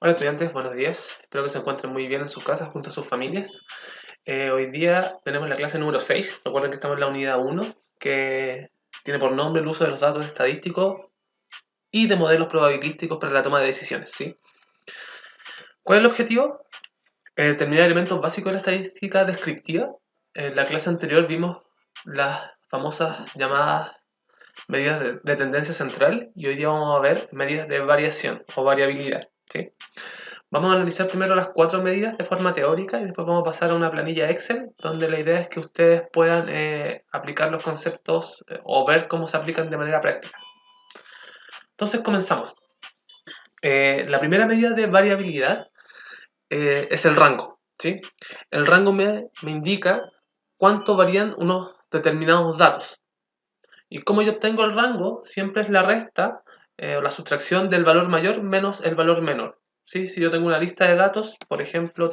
Hola estudiantes, buenos días. Espero que se encuentren muy bien en sus casas junto a sus familias. Hoy día tenemos la clase número 6. Recuerden que estamos en la unidad 1, que tiene por nombre el uso de los datos estadísticos y de modelos probabilísticos para la toma de decisiones, ¿sí? ¿Cuál es el objetivo? Determinar elementos básicos de la estadística descriptiva. En la clase anterior vimos las famosas llamadas medidas de tendencia central y hoy día vamos a ver medidas de variación o variabilidad, ¿sí? Vamos a analizar primero las 4 medidas de forma teórica y después vamos a pasar a una planilla Excel donde la idea es que ustedes puedan aplicar los conceptos o ver cómo se aplican de manera práctica. Entonces comenzamos. La primera medida de variabilidad es el rango, ¿sí? El rango me indica cuánto varían unos determinados datos. Y como yo obtengo el rango, siempre es la resta o la sustracción del valor mayor menos el valor menor. ¿Sí? Si yo tengo una lista de datos, por ejemplo,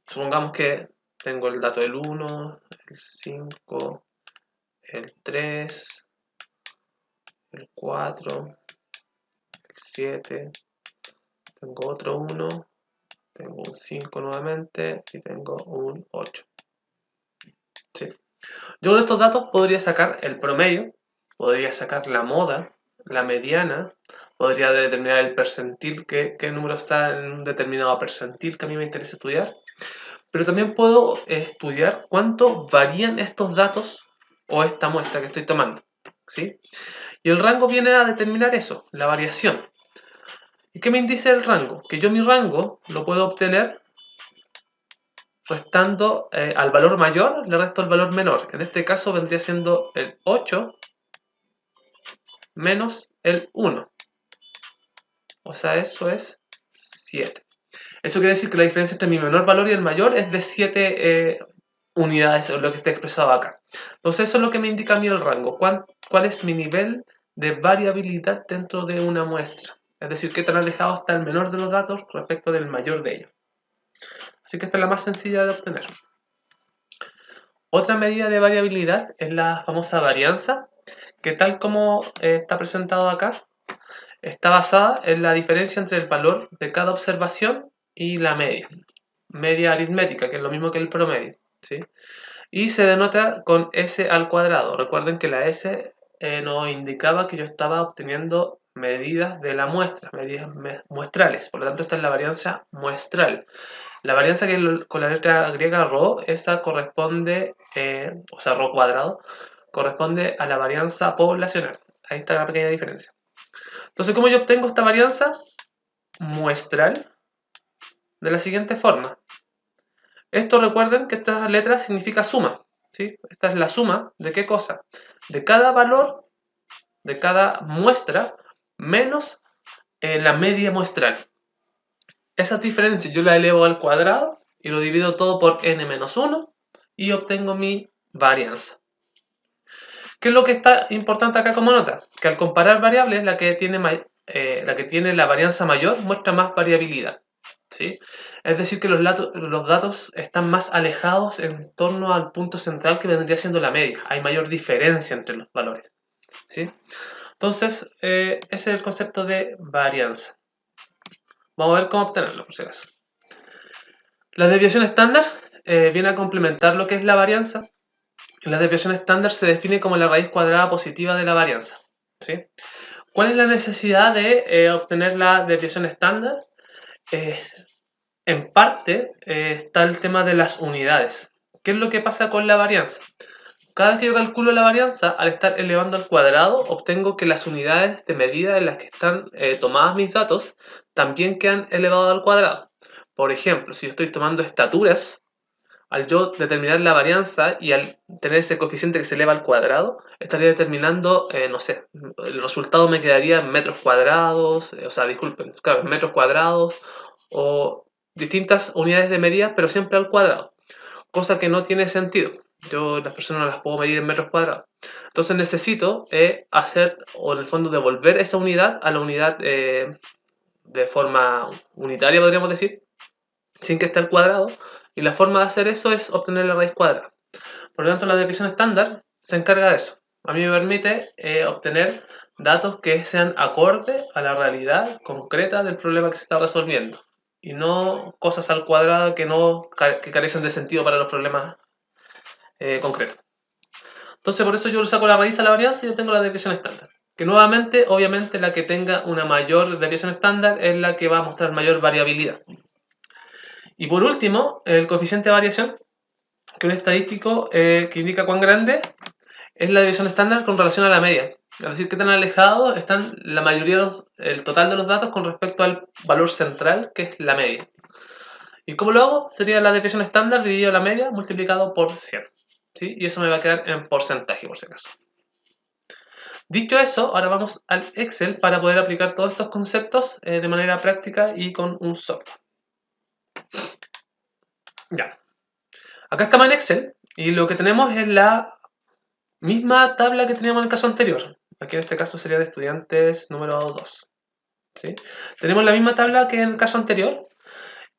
supongamos que tengo el dato del 1, el 5, el 3, el 4, el 7, tengo otro 1, tengo un 5 nuevamente y tengo un 8. ¿Sí? Yo con estos datos podría sacar el promedio, podría sacar la moda, la mediana, podría determinar el percentil, qué número está en un determinado percentil que a mí me interesa estudiar, pero también puedo estudiar cuánto varían estos datos o esta muestra que estoy tomando, ¿sí? Y el rango viene a determinar eso, la variación. ¿Y qué me dice el rango? Que yo mi rango lo puedo obtener restando al valor mayor, le resto el valor menor. En este caso vendría siendo el 8 menos el 1. O sea, eso es 7. Eso quiere decir que la diferencia entre mi menor valor y el mayor es de 7 unidades, o lo que está expresado acá. Entonces eso es lo que me indica a mí el rango. ¿Cuál es mi nivel de variabilidad dentro de una muestra? Es decir, qué tan alejado está el menor de los datos respecto del mayor de ellos. Así que esta es la más sencilla de obtener. Otra medida de variabilidad es la famosa varianza, que tal como está presentado acá, está basada en la diferencia entre el valor de cada observación y la media. Media aritmética, que es lo mismo que el promedio, ¿sí? Y se denota con S al cuadrado. Recuerden que la S nos indicaba que yo estaba obteniendo medidas de la muestra, medidas muestrales. Por lo tanto, esta es la varianza muestral. La varianza que con la letra griega ρ, esa corresponde, o sea, ρ cuadrado, corresponde a la varianza poblacional. Ahí está la pequeña diferencia. Entonces, ¿cómo yo obtengo esta varianza muestral? De la siguiente forma. Esto recuerden que esta letra significa suma, ¿sí? Esta es la suma de qué cosa? De cada valor, de cada muestra, menos la media muestral. Esa diferencia yo la elevo al cuadrado y lo divido todo por n menos 1 y obtengo mi varianza. ¿Qué es lo que está importante acá como nota? Que al comparar variables, la que tiene la varianza mayor muestra más variabilidad, ¿sí? Es decir, que los datos están más alejados en torno al punto central que vendría siendo la media. Hay mayor diferencia entre los valores, ¿sí? Entonces, ese es el concepto de varianza. Vamos a ver cómo obtenerlo, por si acaso. La desviación estándar viene a complementar lo que es la varianza. La desviación estándar se define como la raíz cuadrada positiva de la varianza, ¿sí? ¿Cuál es la necesidad de obtener la desviación estándar? En parte está el tema de las unidades. ¿Qué es lo que pasa con la varianza? Cada vez que yo calculo la varianza, al estar elevando al cuadrado, obtengo que las unidades de medida en las que están tomadas mis datos también quedan elevadas al cuadrado. Por ejemplo, si yo estoy tomando estaturas, al yo determinar la varianza y al tener ese coeficiente que se eleva al cuadrado, estaría determinando, no sé, el resultado me quedaría en metros cuadrados, o sea, disculpen, claro, en metros cuadrados o distintas unidades de medida, pero siempre al cuadrado, cosa que no tiene sentido. Yo las personas no las puedo medir en metros cuadrados. Entonces necesito hacer, o en el fondo devolver esa unidad a la unidad de forma unitaria, podríamos decir, sin que esté al cuadrado, y la forma de hacer eso es obtener la raíz cuadrada. Por lo tanto, la desviación estándar se encarga de eso, A mí me permite obtener datos que sean acorde a la realidad concreta del problema que se está resolviendo y no cosas al cuadrado que carecen de sentido para los problemas concretos. Entonces por eso yo le saco la raíz a la varianza y yo tengo la desviación estándar. Que nuevamente, obviamente, la que tenga una mayor desviación estándar es la que va a mostrar mayor variabilidad. Y por último, el coeficiente de variación, que es un estadístico que indica cuán grande es la desviación estándar con relación a la media. Es decir, qué tan alejados están la mayoría, el total de los datos con respecto al valor central, que es la media. ¿Y cómo lo hago? Sería la desviación estándar dividido la media multiplicado por 100. ¿Sí? Y eso me va a quedar en porcentaje, por si acaso. Dicho eso, ahora vamos al Excel para poder aplicar todos estos conceptos de manera práctica y con un software. Ya. Acá estamos en Excel y lo que tenemos es la misma tabla que teníamos en el caso anterior. Aquí en este caso sería de estudiantes número 2. ¿Sí? Tenemos la misma tabla que en el caso anterior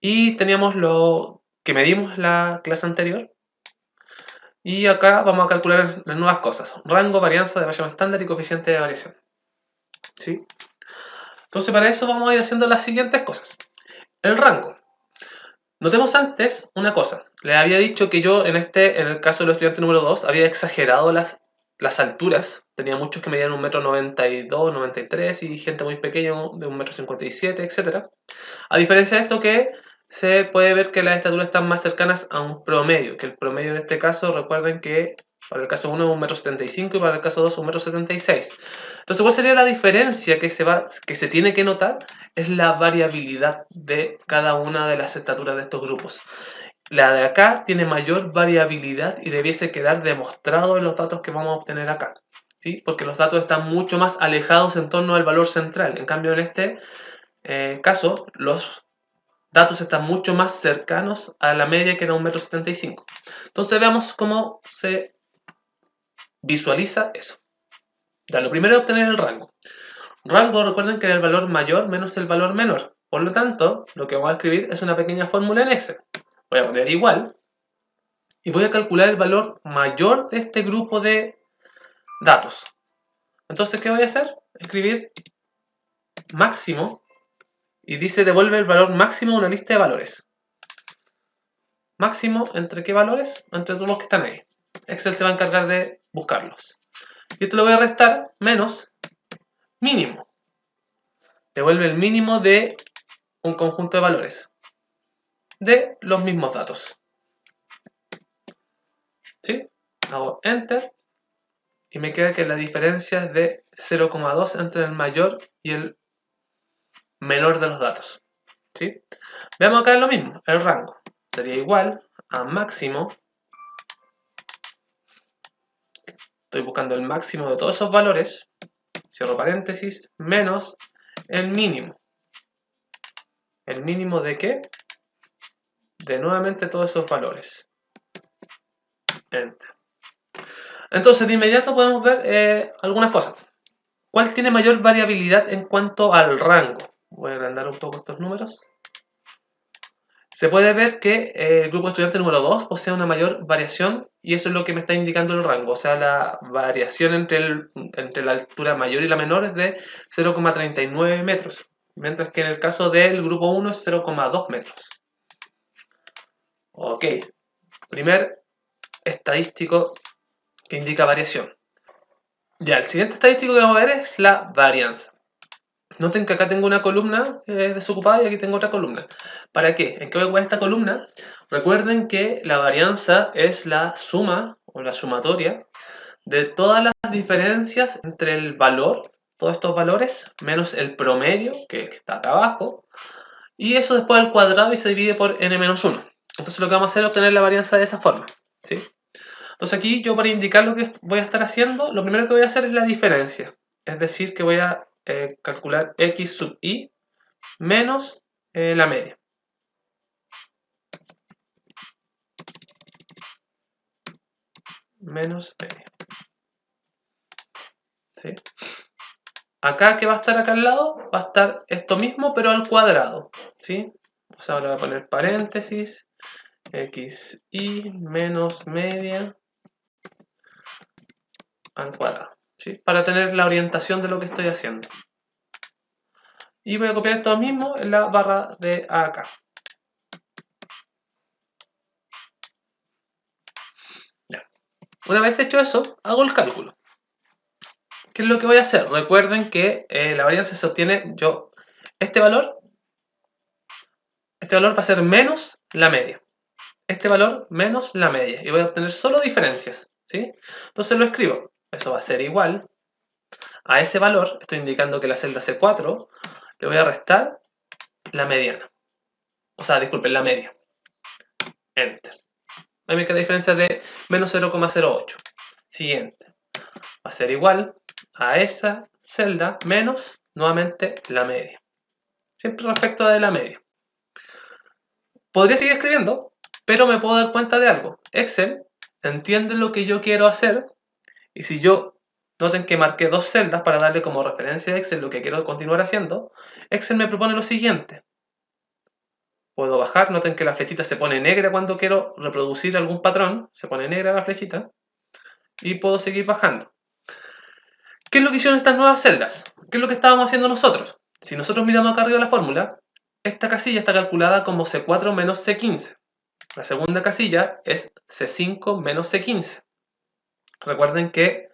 y teníamos lo que medimos la clase anterior. Y acá vamos a calcular las nuevas cosas. Rango, varianza, desviación estándar y coeficiente de variación. ¿Sí? Entonces para eso vamos a ir haciendo las siguientes cosas. El rango. Notemos antes una cosa. Les había dicho que yo en el caso del estudiante número 2, había exagerado las alturas. Tenía muchos que medían 1,92 m, 93 y gente muy pequeña de 1,57 m, etc. A diferencia de esto que se puede ver que las estaturas están más cercanas a un promedio, que el promedio en este caso, recuerden que para el caso 1 es 1,75 m y para el caso 2 1,76 m. Entonces, ¿cuál sería la diferencia que se tiene que notar? Es la variabilidad de cada una de las estaturas de estos grupos. La de acá tiene mayor variabilidad y debiese quedar demostrado en los datos que vamos a obtener acá, ¿sí? Porque los datos están mucho más alejados en torno al valor central. En cambio, en este caso, los datos están mucho más cercanos a la media que era 1,75 m. Entonces veamos cómo se visualiza eso. Ya, lo primero es obtener el rango. Rango, recuerden que es el valor mayor menos el valor menor. Por lo tanto, lo que vamos a escribir es una pequeña fórmula en Excel. Voy a poner igual y voy a calcular el valor mayor de este grupo de datos. Entonces, ¿qué voy a hacer? Escribir máximo y dice devuelve el valor máximo a una lista de valores. Máximo, ¿entre qué valores? Entre todos los que están ahí. Excel se va a encargar de buscarlos. Y esto lo voy a restar menos mínimo. Devuelve el mínimo de un conjunto de valores de los mismos datos. ¿Sí? Hago Enter y me queda que la diferencia es de 0,2 entre el mayor y el menor de los datos. ¿Sí? Veamos acá lo mismo, el rango. Sería igual a máximo. Estoy buscando el máximo de todos esos valores. Cierro paréntesis, menos el mínimo. ¿El mínimo de qué? De nuevamente todos esos valores. Enter. Entonces, de inmediato podemos ver algunas cosas. ¿Cuál tiene mayor variabilidad en cuanto al rango? Voy a agrandar un poco estos números. Se puede ver que el grupo estudiante número 2 posee una mayor variación y eso es lo que me está indicando el rango. O sea, la variación entre la altura mayor y la menor es de 0,39 metros. Mientras que en el caso del grupo 1 es 0,2 metros. Ok. Primer estadístico que indica variación. Ya, el siguiente estadístico que vamos a ver es la varianza. Noten que acá tengo una columna desocupada y aquí tengo otra columna. ¿Para qué? ¿En qué voy a ocupar esta columna? Recuerden que la varianza es la suma o la sumatoria de todas las diferencias entre el valor, todos estos valores, menos el promedio, que está acá abajo, y eso después al cuadrado y se divide por n-1. Entonces lo que vamos a hacer es obtener la varianza de esa forma, ¿sí? Entonces aquí yo para indicar lo que voy a estar haciendo, lo primero que voy a hacer es la diferencia. Es decir, que voy a calcular x sub i menos la media. Menos media. ¿Sí? Acá, ¿qué va a estar acá al lado? Va a estar esto mismo, pero al cuadrado. ¿Sí? O sea, ahora voy a poner paréntesis. Xi menos media al cuadrado, ¿sí? Para tener la orientación de lo que estoy haciendo. Y voy a copiar esto mismo en la barra de acá. Ya. Una vez hecho eso, hago el cálculo. ¿Qué es lo que voy a hacer? Recuerden que la varianza se obtiene este valor va a ser menos la media. Este valor menos la media. Y voy a obtener solo diferencias, ¿sí? Entonces lo escribo. Eso va a ser igual a ese valor. Estoy indicando que la celda C4 le voy a restar la mediana. O sea, disculpen, la media. Enter. Ahí me queda diferencia de menos 0,08. Siguiente. Va a ser igual a esa celda menos, nuevamente, la media. Siempre respecto de la media. Podría seguir escribiendo, pero me puedo dar cuenta de algo. Excel entiende lo que yo quiero hacer y si yo, noten que marqué dos celdas para darle como referencia a Excel lo que quiero continuar haciendo, Excel me propone lo siguiente. Puedo bajar, noten que la flechita se pone negra cuando quiero reproducir algún patrón, se pone negra la flechita y puedo seguir bajando. ¿Qué es lo que hicieron estas nuevas celdas? ¿Qué es lo que estábamos haciendo nosotros? Si nosotros miramos acá arriba la fórmula, esta casilla está calculada como C4 menos C15. La segunda casilla es C5 menos C15. Recuerden que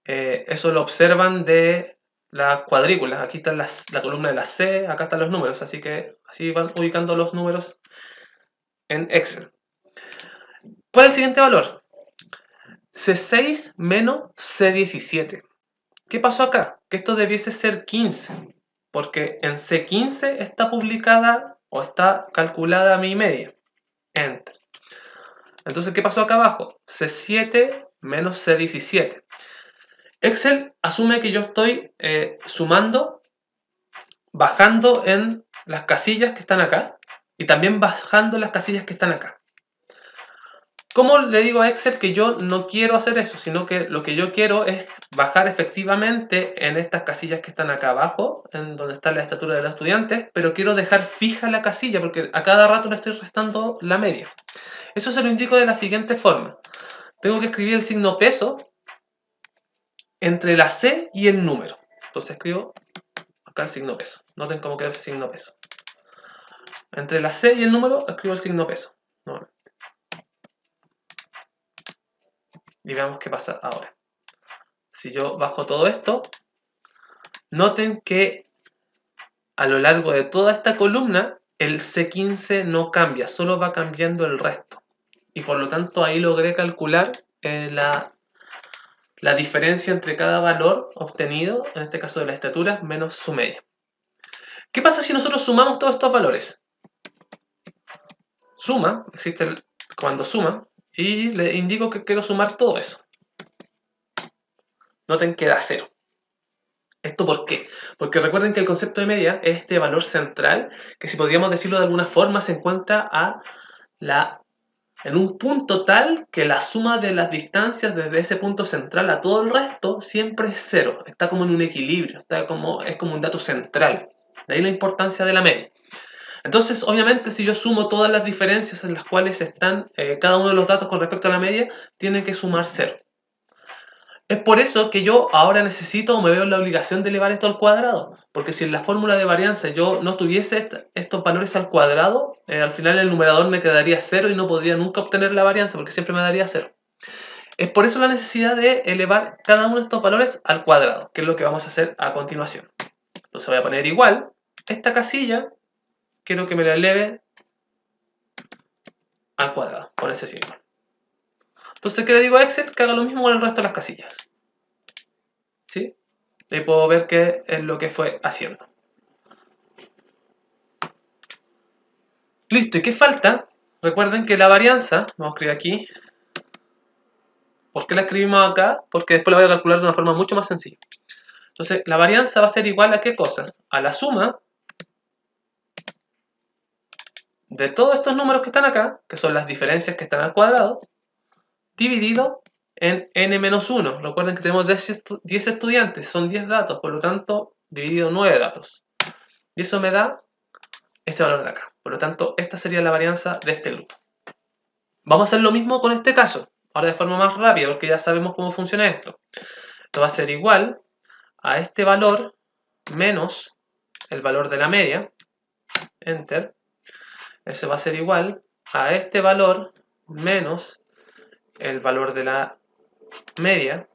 eso lo observan de las cuadrículas. Aquí está la columna de la C, acá están los números, así que así van ubicando los números en Excel. ¿Cuál es el siguiente valor? C6 menos C17. ¿Qué pasó acá? Que esto debiese ser 15, porque en C15 está publicada o está calculada mi media. Enter. Entonces, ¿qué pasó acá abajo? C7 menos C17. Excel asume que yo estoy sumando, bajando en las casillas que están acá y también bajando las casillas que están acá. ¿Cómo le digo a Excel que yo no quiero hacer eso? Sino que lo que yo quiero es bajar efectivamente en estas casillas que están acá abajo, en donde está la estatura de los estudiantes, pero quiero dejar fija la casilla porque a cada rato le estoy restando la media. Eso se lo indico de la siguiente forma. Tengo que escribir el signo peso entre la C y el número. Entonces escribo acá el signo peso. Noten cómo queda ese signo peso. Entre la C y el número escribo el signo peso. Y veamos qué pasa ahora. Si yo bajo todo esto, noten que a lo largo de toda esta columna el C15 no cambia, solo va cambiando el resto. Y por lo tanto ahí logré calcular la diferencia entre cada valor obtenido, en este caso de la estatura, menos su media. ¿Qué pasa si nosotros sumamos todos estos valores? Suma, existe el comando suma, y le indico que quiero sumar todo eso. Noten que da 0. ¿Esto por qué? Porque recuerden que el concepto de media es este valor central que, si podríamos decirlo de alguna forma, se encuentra en un punto tal que la suma de las distancias desde ese punto central a todo el resto siempre es 0. Está como en un equilibrio, es como un dato central. De ahí la importancia de la media. Entonces, obviamente, si yo sumo todas las diferencias en las cuales están cada uno de los datos con respecto a la media, tiene que sumar 0. Es por eso que yo ahora necesito o me veo en la obligación de elevar esto al cuadrado. Porque si en la fórmula de varianza yo no tuviese estos valores al cuadrado, al final el numerador me quedaría 0 y no podría nunca obtener la varianza porque siempre me daría 0. Es por eso la necesidad de elevar cada uno de estos valores al cuadrado, que es lo que vamos a hacer a continuación. Entonces voy a poner igual. Esta casilla quiero que me la eleve al cuadrado, con ese signo. Entonces, ¿qué le digo a Excel? Que haga lo mismo con el resto de las casillas. ¿Sí? Ahí puedo ver qué es lo que fue haciendo. Listo, ¿y qué falta? Recuerden que la varianza, vamos a escribir aquí. ¿Por qué la escribimos acá? Porque después la voy a calcular de una forma mucho más sencilla. Entonces, la varianza va a ser igual a ¿qué cosa? A la suma de todos estos números que están acá, que son las diferencias que están al cuadrado, dividido en n-1. Recuerden que tenemos 10 estudiantes, son 10 datos, por lo tanto, dividido 9 datos. Y eso me da este valor de acá. Por lo tanto, esta sería la varianza de este grupo. Vamos a hacer lo mismo con este caso. ahora de forma más rápida, porque ya sabemos cómo funciona esto. Esto va a ser igual a este valor menos el valor de la media, enter. Eso va a ser igual a este valor menos el valor de la media.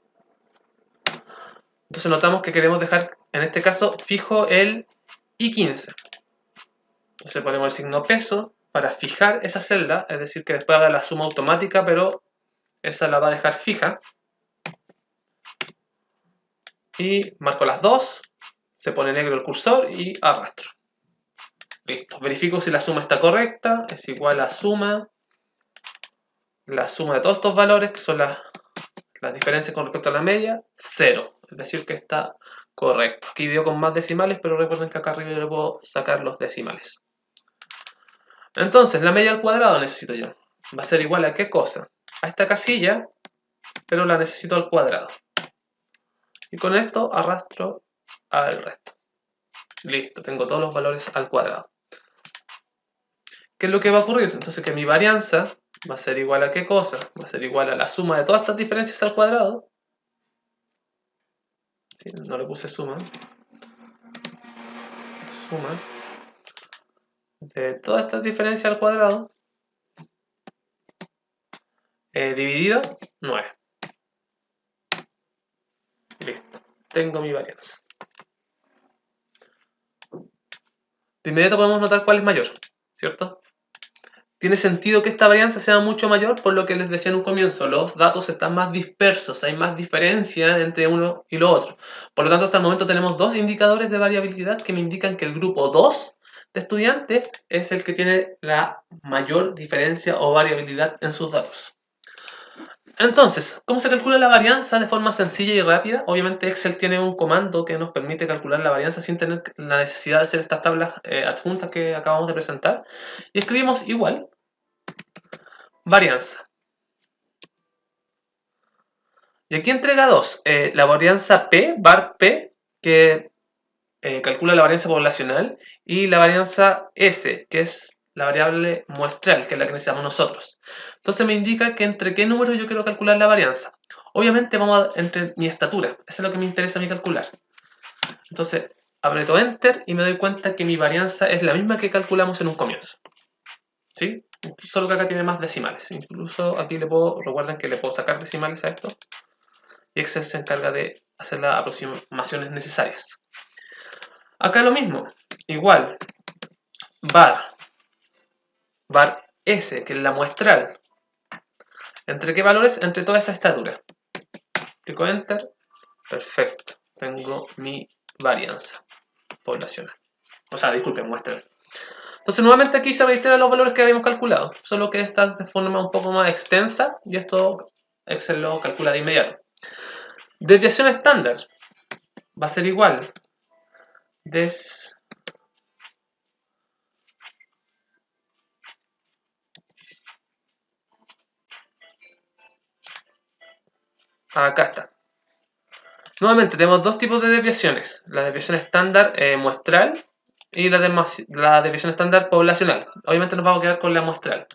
Entonces notamos que queremos dejar, en este caso, fijo el I15. Entonces ponemos el signo peso para fijar esa celda, es decir, que después haga la suma automática, pero esa la va a dejar fija. Y marco las dos, se pone negro el cursor y arrastro. Listo. Verifico si la suma está correcta, es igual a la suma de todos estos valores, que son las diferencias con respecto a la media, 0. Es decir, que está correcto. Aquí dio con más decimales, pero recuerden que acá arriba yo le puedo sacar los decimales. Entonces, la media al cuadrado necesito yo. Va a ser igual a ¿qué cosa? A esta casilla, pero la necesito al cuadrado. Y con esto arrastro al resto. Listo, tengo todos los valores al cuadrado. ¿Qué es lo que va a ocurrir? Entonces que mi varianza va a ser igual a ¿qué cosa? Va a ser igual a la suma de todas estas diferencias al cuadrado. ¿Sí? No le puse suma. Suma de todas estas diferencias al cuadrado dividido 9. Listo. Tengo mi varianza. De inmediato podemos notar cuál es mayor, ¿cierto? Tiene sentido que esta varianza sea mucho mayor por lo que les decía en un comienzo. Los datos están más dispersos, hay más diferencia entre uno y lo otro. Por lo tanto, hasta el momento tenemos dos indicadores de variabilidad que me indican que el grupo 2 de estudiantes es el que tiene la mayor diferencia o variabilidad en sus datos. Entonces, ¿cómo se calcula la varianza de forma sencilla y rápida? Obviamente Excel tiene un comando que nos permite calcular la varianza sin tener la necesidad de hacer estas tablas adjuntas que acabamos de presentar. Y escribimos igual, varianza. Y aquí entrega dos, la varianza P, var P, que calcula la varianza poblacional, y la varianza S, que es la variable muestral, que es la que necesitamos nosotros. Entonces me indica que entre qué números yo quiero calcular la varianza. Obviamente vamos entre mi estatura, eso es lo que me interesa a mí calcular. Entonces aprieto Enter y me doy cuenta que mi varianza es la misma que calculamos en un comienzo. ¿Sí? Solo que acá tiene más decimales. Incluso aquí recuerden que le puedo sacar decimales a esto. Y Excel se encarga de hacer las aproximaciones necesarias. Acá lo mismo, igual, var S, que es la muestral. ¿Entre qué valores? Entre toda esa estatura. Clico Enter, perfecto, tengo mi varianza poblacional. O sea, disculpen, muestral. Entonces nuevamente aquí se reiteran los valores que habíamos calculado, solo que esta de forma un poco más extensa y esto Excel lo calcula de inmediato. Desviación estándar va a ser igual. Acá está. Nuevamente tenemos dos tipos de desviaciones. La desviación estándar muestral y la desviación estándar poblacional. Obviamente nos vamos a quedar con la muestral.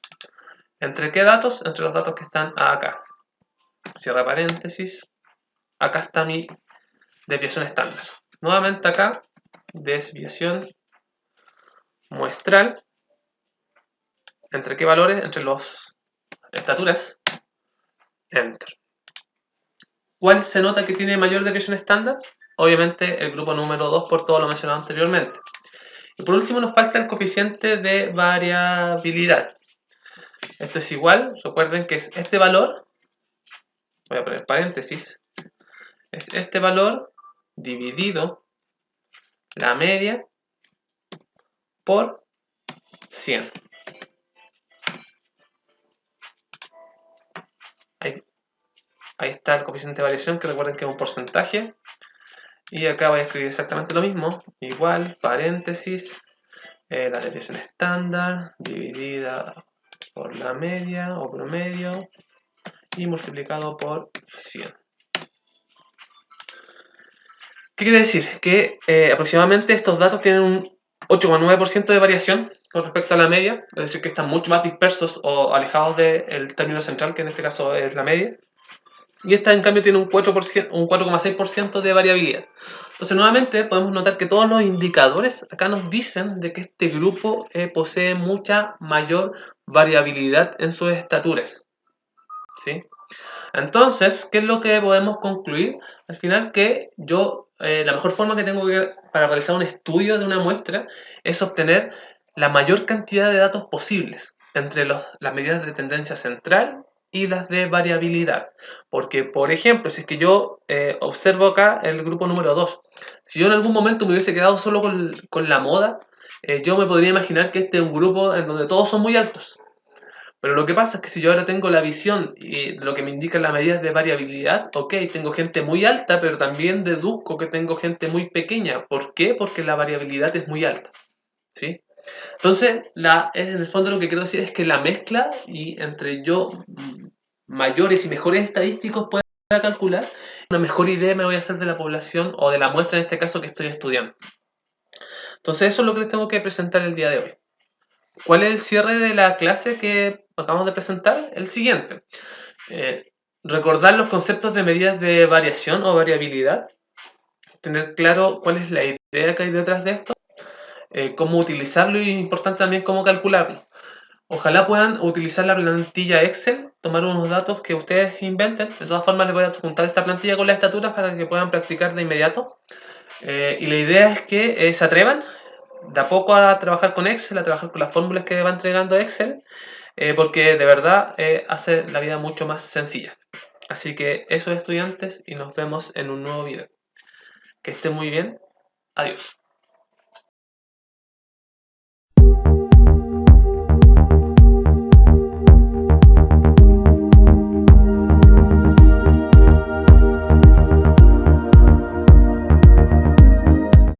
¿Entre qué datos? Entre los datos que están acá. Cierra paréntesis. Acá está mi desviación estándar. Nuevamente acá, desviación muestral. ¿Entre qué valores? Entre las estaturas. Enter. ¿Cuál se nota que tiene mayor desviación estándar? Obviamente el grupo número 2 por todo lo mencionado anteriormente. Y por último nos falta el coeficiente de variabilidad. Esto es igual, recuerden que es este valor, voy a poner paréntesis, es este valor dividido la media por 100. Ahí está el coeficiente de variación, que recuerden que es un porcentaje. Y acá voy a escribir exactamente lo mismo, igual, paréntesis, la desviación estándar dividida por la media o promedio y multiplicado por 100. ¿Qué quiere decir? Que aproximadamente estos datos tienen un 8,9% de variación con respecto a la media, es decir, que están mucho más dispersos o alejados del término central, que en este caso es la media. Y esta, en cambio, tiene un 4%, un 4,6% de variabilidad. Entonces, nuevamente, podemos notar que todos los indicadores acá nos dicen de que este grupo posee mucha mayor variabilidad en sus estaturas. ¿Sí? Entonces, ¿qué es lo que podemos concluir? Al final que la mejor forma que tengo para realizar un estudio de una muestra es obtener la mayor cantidad de datos posibles entre las medidas de tendencia central y las de variabilidad. Porque, por ejemplo, si es que yo observo acá el grupo número 2, si yo en algún momento me hubiese quedado solo con la moda, yo me podría imaginar que este es un grupo en donde todos son muy altos. Pero lo que pasa es que si yo ahora tengo la visión y lo que me indican las medidas de variabilidad, ok, tengo gente muy alta, pero también deduzco que tengo gente muy pequeña. ¿Por qué? Porque la variabilidad es muy alta. ¿Sí? Entonces, en el fondo lo que quiero decir es que la mezcla y entre mayores y mejores estadísticos pueda calcular, una mejor idea me voy a hacer de la población o de la muestra en este caso que estoy estudiando. Entonces, eso es lo que les tengo que presentar el día de hoy. ¿Cuál es el cierre de la clase que acabamos de presentar? El siguiente. Eh, recordar los conceptos de medidas de variación o variabilidad, tener claro cuál es la idea que hay detrás de esto, cómo utilizarlo y importante también cómo calcularlo. Ojalá puedan utilizar la plantilla Excel, tomar unos datos que ustedes inventen. De todas formas, les voy a juntar esta plantilla con las estaturas para que puedan practicar de inmediato. Y la idea es que se atrevan de a poco a trabajar con Excel, a trabajar con las fórmulas que va entregando Excel, porque de verdad hace la vida mucho más sencilla. Así que eso, estudiantes, y nos vemos en un nuevo video. Que estén muy bien. Adiós.